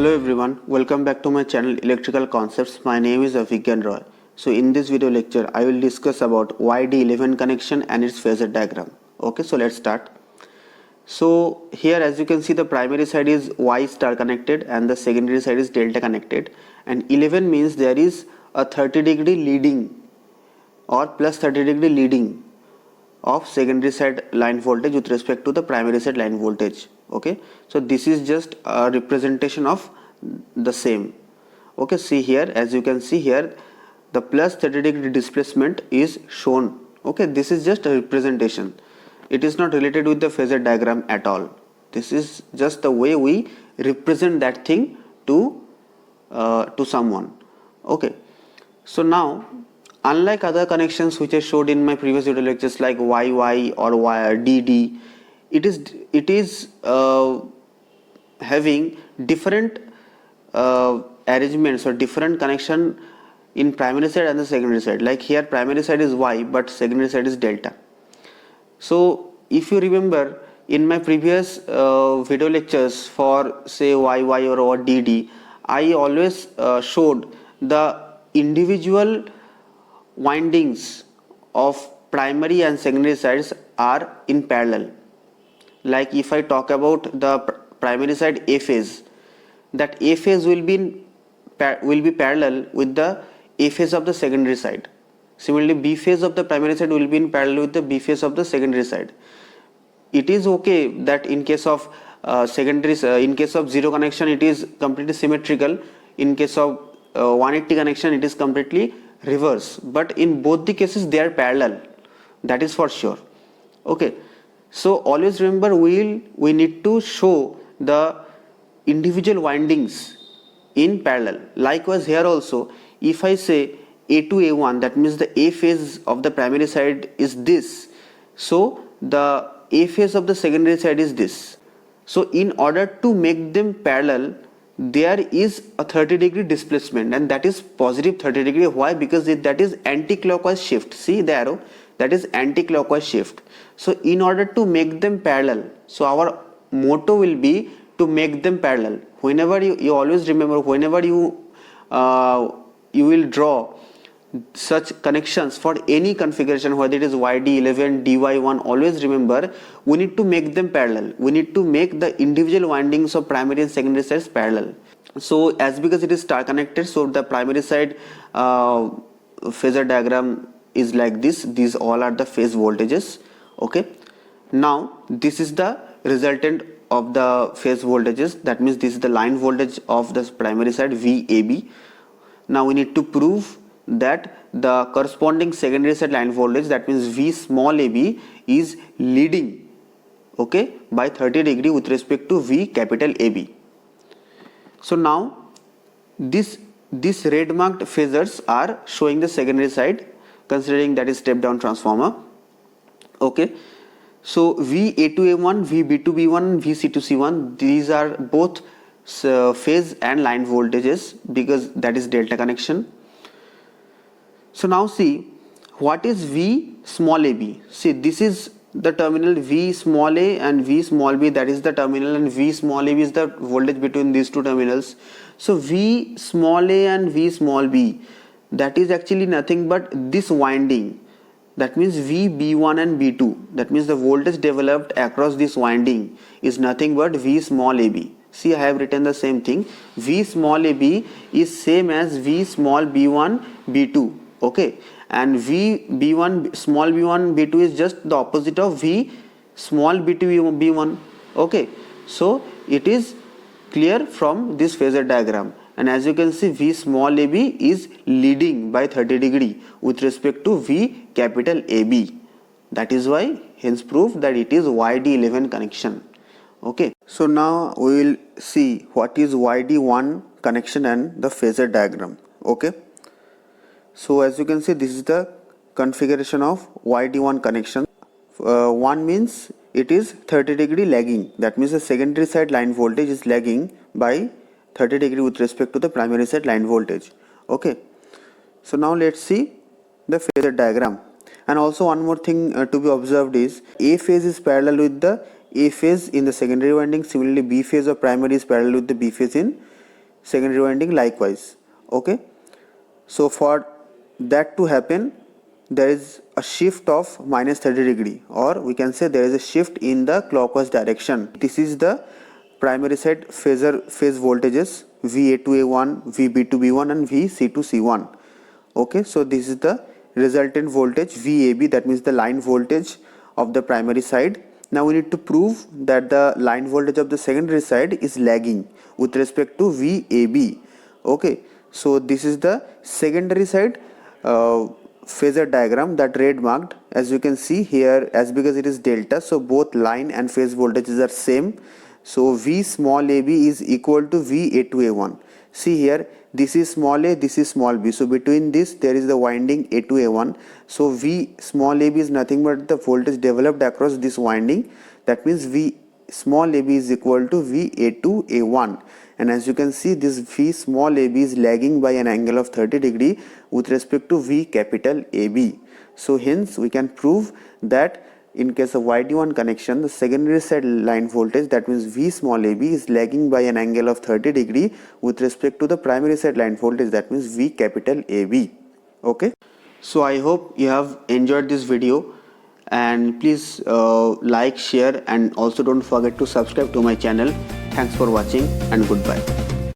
Hello everyone, welcome back to my channel Electrical Concepts. My name is Avigyan Roy. So in this video lecture, I will discuss about YD11 connection and its phasor diagram. Okay, so let's start. So here as you can see, the primary side is Y star connected and the secondary side is delta connected, and 11 means there is a 30-degree leading or plus 30-degree leading of secondary side line voltage with respect to the primary side line voltage. Okay, so this is just a representation of the same. Okay, see here, as you can see here, the plus 30-degree displacement is shown. Okay, this is just a representation. It is not related with the phasor diagram at all. This is just the way we represent that thing to someone. Okay, so now, unlike other connections which I showed in my previous video lectures like YY or DD, it is having different arrangements or different connection in primary side and the secondary side. Like here, primary side is Y, but secondary side is delta. So if you remember in my previous video lectures for say YY or DD, I always showed the individual windings of primary and secondary sides are in parallel. Like if I talk about the primary side A phase, that A phase will be parallel with the A phase of the secondary side. Similarly, B phase of the primary side will be in parallel with the B phase of the secondary side. It is okay that in case of in case of zero connection, it is completely symmetrical. In case of 180 connection, it is completely reverse. But in both the cases, they are parallel. That is for sure. Okay. So always remember, we need to show the individual windings in parallel. Likewise here also, if I say A to A1, that means the A phase of the primary side is this. So the A phase of the secondary side is this. So in order to make them parallel, there is a 30-degree displacement, and that is positive 30 degree. Why? Because that is anti-clockwise shift. See the arrow? That is anti-clockwise shift. So in order to make them parallel, so our motto will be to make them parallel. Whenever you always remember, whenever you will draw such connections for any configuration, whether it is YD11, DY1, always remember, we need to make them parallel. We need to make the individual windings of primary and secondary sides parallel. So as because it is star connected, so the primary side phasor diagram is like this. These all are the phase voltages. Okay, now this is the resultant of the phase voltages. That means this is the line voltage of the primary side VAB. Now we need to prove that the corresponding secondary side line voltage, that means V small ab, is leading, okay, by 30 degree with respect to V capital AB. So now these red marked phasors are showing the secondary side, considering that is step down transformer. Okay, so VA to A1, VB to B1, VC to C1, these are both phase and line voltages because that is delta connection. So now see, what is V small ab? See, this is the terminal V small a and V small b, that is the terminal, and V small ab is the voltage between these two terminals. So V small a and V small b, that is actually nothing but this winding. That means VB1 and B2. That means the voltage developed across this winding is nothing but V small ab. See, I have written the same thing. V small ab is same as V small b1 b2. Okay, and VB1 small b1 b2 is just the opposite of V small b2 b1. Okay, so it is clear from this phasor diagram, and as you can see, V small ab is leading by 30 degree with respect to V capital AB. That is why hence proof that it is YD11 connection. Okay, so now we will see what is YD1 connection and the phasor diagram. Okay, so as you can see, this is the configuration of YD1 connection. 1 means it is 30 degree lagging. That means the secondary side line voltage is lagging by 30 degree with respect to the primary side line voltage. Okay, so now let's see the phasor diagram. And also one more thing to be observed is A phase is parallel with the A phase in the secondary winding. Similarly, B phase of primary is parallel with the B phase in secondary winding likewise. Okay, so for that to happen, there is a shift of minus 30 degree, or we can say there is a shift in the clockwise direction. This is the primary side phase voltages VA to A1, VB to B1 and VC to C1. Okay, so this is the resultant voltage VAB, that means the line voltage of the primary side. Now we need to prove that the line voltage of the secondary side is lagging with respect to VAB. Okay, so this is the secondary side phasor diagram, that red marked. As you can see here, as because it is delta, so both line and phase voltages are same. So V small ab is equal to VA to A1. See here, this is small a, this is small b, so between this there is the winding A to A1. So V small ab is nothing but the voltage developed across this winding, that means V small ab is equal to VA to A1. And as you can see, this V small ab is lagging by an angle of 30 degree with respect to V capital AB. So hence we can prove that in case of YD1 connection, the secondary side line voltage, that means V small ab, is lagging by an angle of 30 degree with respect to the primary side line voltage, that means V capital AB. Okay, so I hope you have enjoyed this video, and please like, share, and also don't forget to subscribe to my channel. Thanks for watching and goodbye.